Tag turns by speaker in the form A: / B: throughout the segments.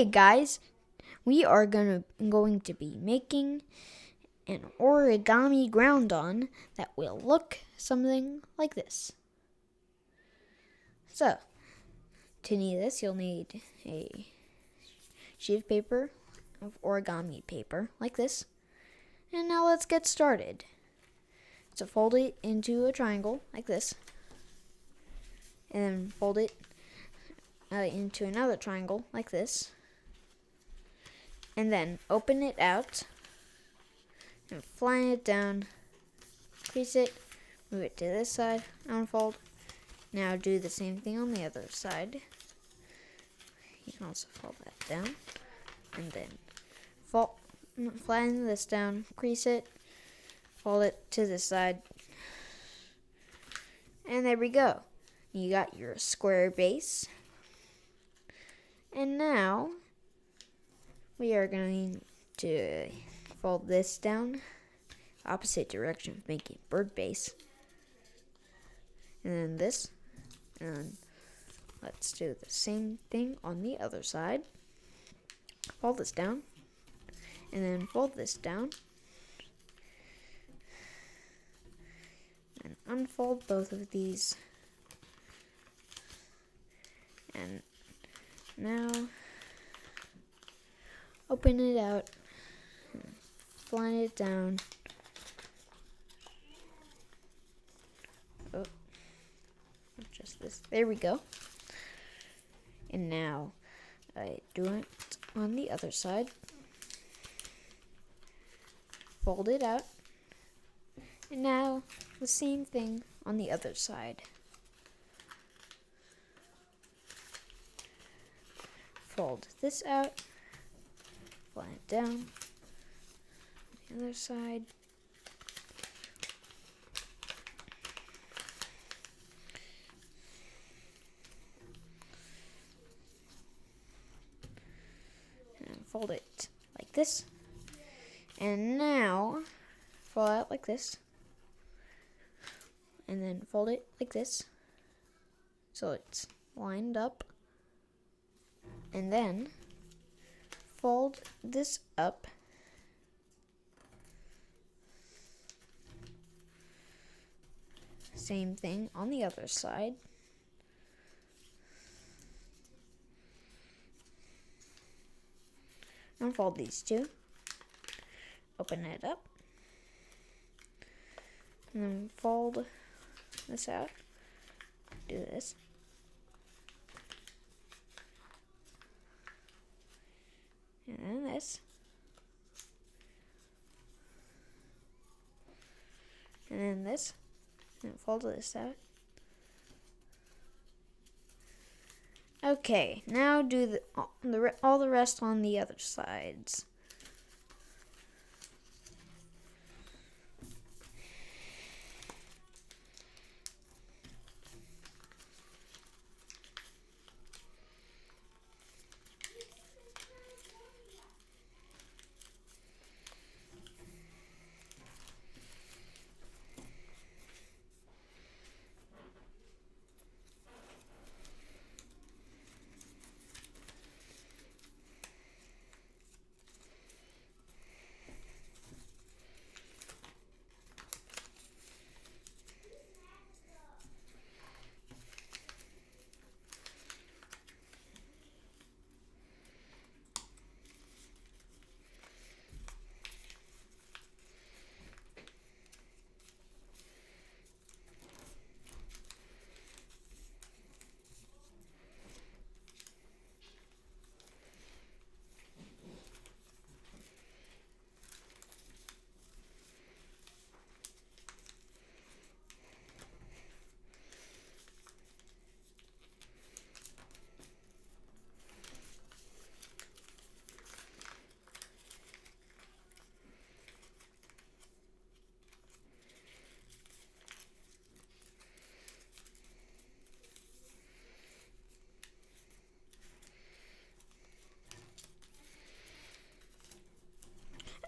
A: Hey guys, we are going to be making an origami Groudon that will look something like this. So, to need this, you'll need a sheet of paper, of origami paper, like this. And now let's get started. So fold it into a triangle, like this. And then fold it into another triangle, like this. And then open it out and flatten it down, crease it, move it to this side, unfold. Now do the same thing on the other side. You can also fold that down, and then flatten this down, crease it, fold it to this side, and there we go. You got your square base. And now we are going to fold this down, opposite direction of making bird base. And then this. And let's do the same thing on the other side. Fold this down. And then fold this down. And unfold both of these. And now open it out. Flatten it down. Oh, just this. There we go. And now I do it on the other side. Fold it out. And now the same thing on the other side. Fold this out. Flatten it down. The other side. And fold it like this. And now fold out like this. And then fold it like this. So it's lined up. And then fold this up. Same thing on the other side. Unfold these two. Open it up. And then fold this out. Do this. And then this. And then this. And fold this out. Okay, now do all the rest on the other sides.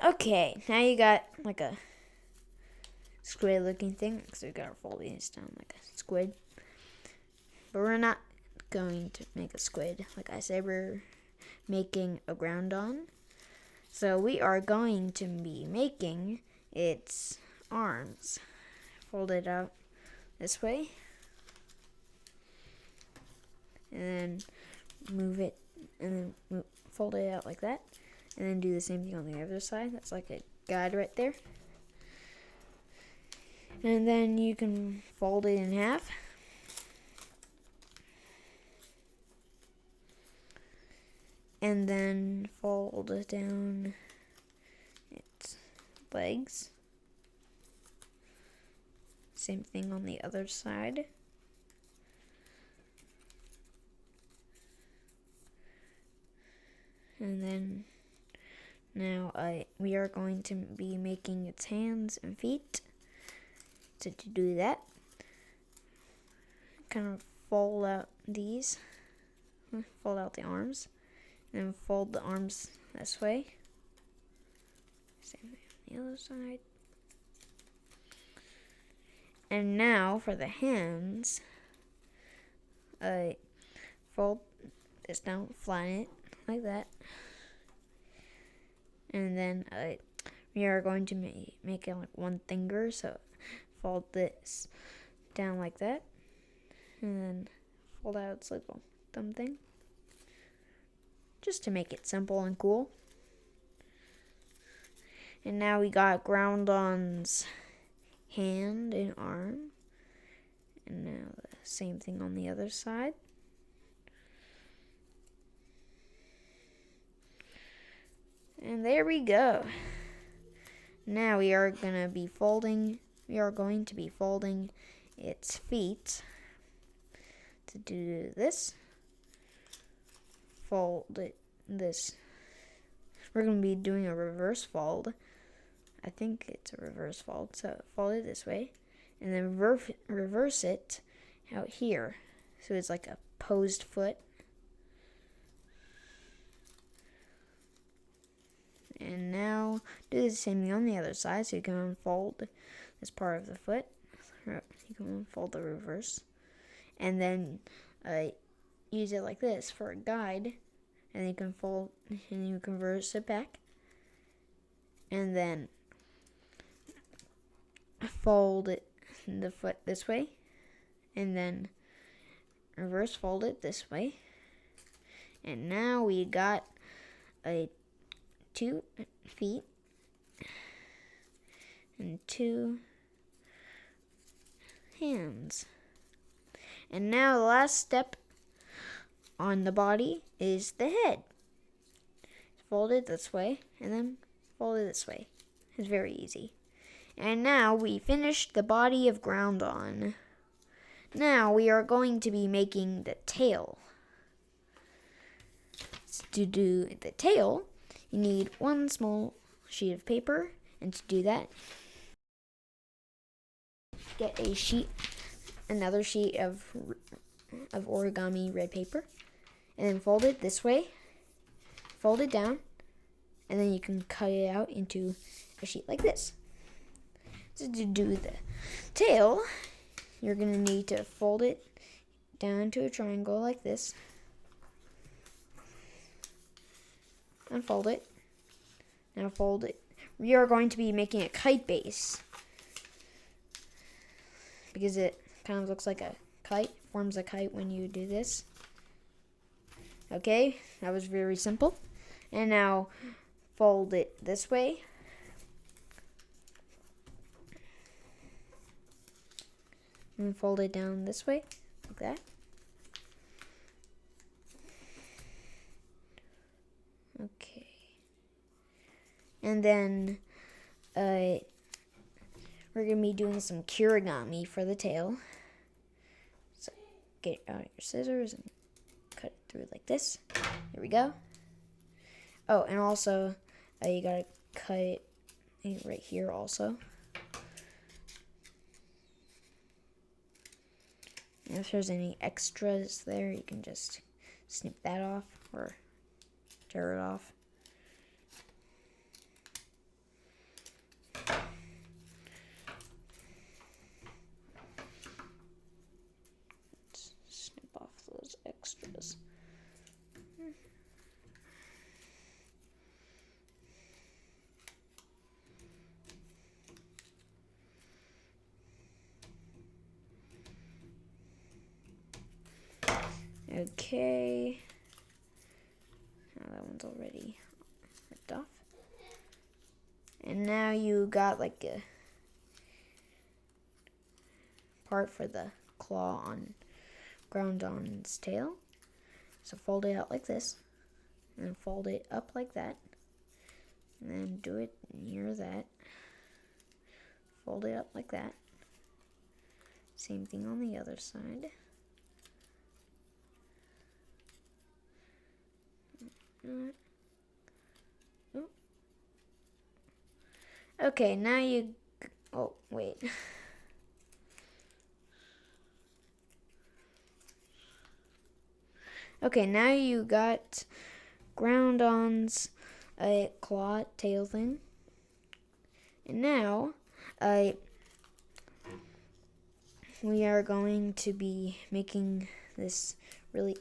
A: Okay, now you got like a squid looking thing, so we gotta fold these down like a squid. But we're not going to make a squid. Like I said, we're making a Groudon. So we are going to be making its arms. Fold it out this way. And then move it, and then fold it out like that. And then do the same thing on the other side. That's like a guide right there. And then you can fold it in half. And then fold down its legs. Same thing on the other side. And then now we are going to be making its hands and feet. So to do that, kind of fold out these, fold out the arms, and then fold the arms this way. Same thing on the other side. And now for the hands, fold this down, flatten it like that. And then we are going to make it like one finger, so fold this down like that. And then fold out its little thumb thing. Just to make it simple and cool. And now we got Groudon's hand and arm. And now the same thing on the other side. And there we go. Now we are going to be folding its feet. To do this, fold it this. We're going to be doing a reverse fold. I think it's a reverse fold. So fold it this way, and then reverse it out here. So it's like a posed foot. And now do the same thing on the other side. So you can unfold this part of the foot. You can unfold the reverse. And then use it like this for a guide. And you can fold, and you can reverse it back. And then fold it, the foot this way. And then reverse fold it this way. And now we got 2 feet and 2 hands. And now the last step on the body is the head. Fold it this way and then fold it this way. It's very easy. And now we finished the body of Groudon. Now we are going to be making the tail. To do the tail, you need one small sheet of paper, and to do that, get another sheet of origami red paper, and then fold it this way, fold it down, and then you can cut it out into a sheet like this. So to do the tail, you're going to need to fold it down to a triangle like this, unfold it. Now fold it. We are going to be making a kite base because it kind of looks like a kite, forms a kite when you do this. Okay, that was very simple. And now fold it this way. And fold it down this way, like that. Okay. And then we're going to be doing some origami for the tail. So get out your scissors and cut it through like this. Here we go. Oh, and also you got to cut it right here also. And if there's any extras there, you can just snip that off or tear it off. Let's snip off those extras. Okay. Oh, that one's already ripped off. And now you got like a part for the claw on Groudon's tail. So fold it out like this. And then fold it up like that. And then do it near that. Fold it up like that. Same thing on the other side. Okay, now you... Oh, wait. Okay, now you got Groudon's claw tail thing. And now, we are going to be making this really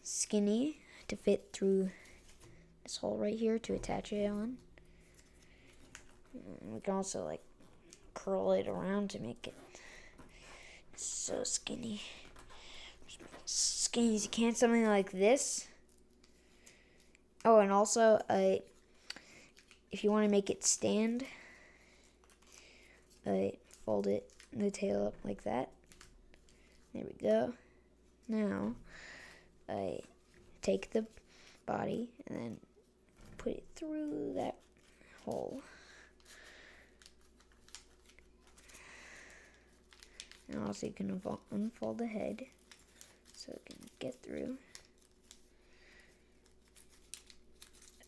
A: skinny to fit through this hole right here to attach it on. We can also like curl it around to make it so skinny. Skinny as you can, something like this. Oh, and also, if you want to make it stand, fold the tail up like that. There we go. Now, take the body and then put it through that hole. And also you can unfold the head so it can get through.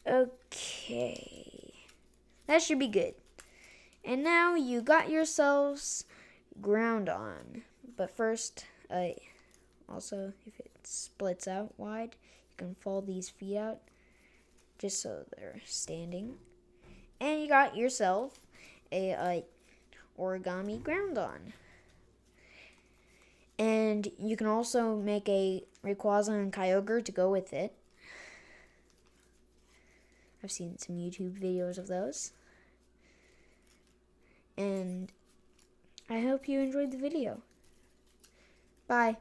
A: Okay. That should be good. And now you got yourselves Groudon. But first, also if it splits out wide, you can fold these feet out just so they're standing. And you got yourself a origami Groudon. And you can also make a Rayquaza and Kyogre to go with it. I've seen some YouTube videos of those. And I hope you enjoyed the video. Bye.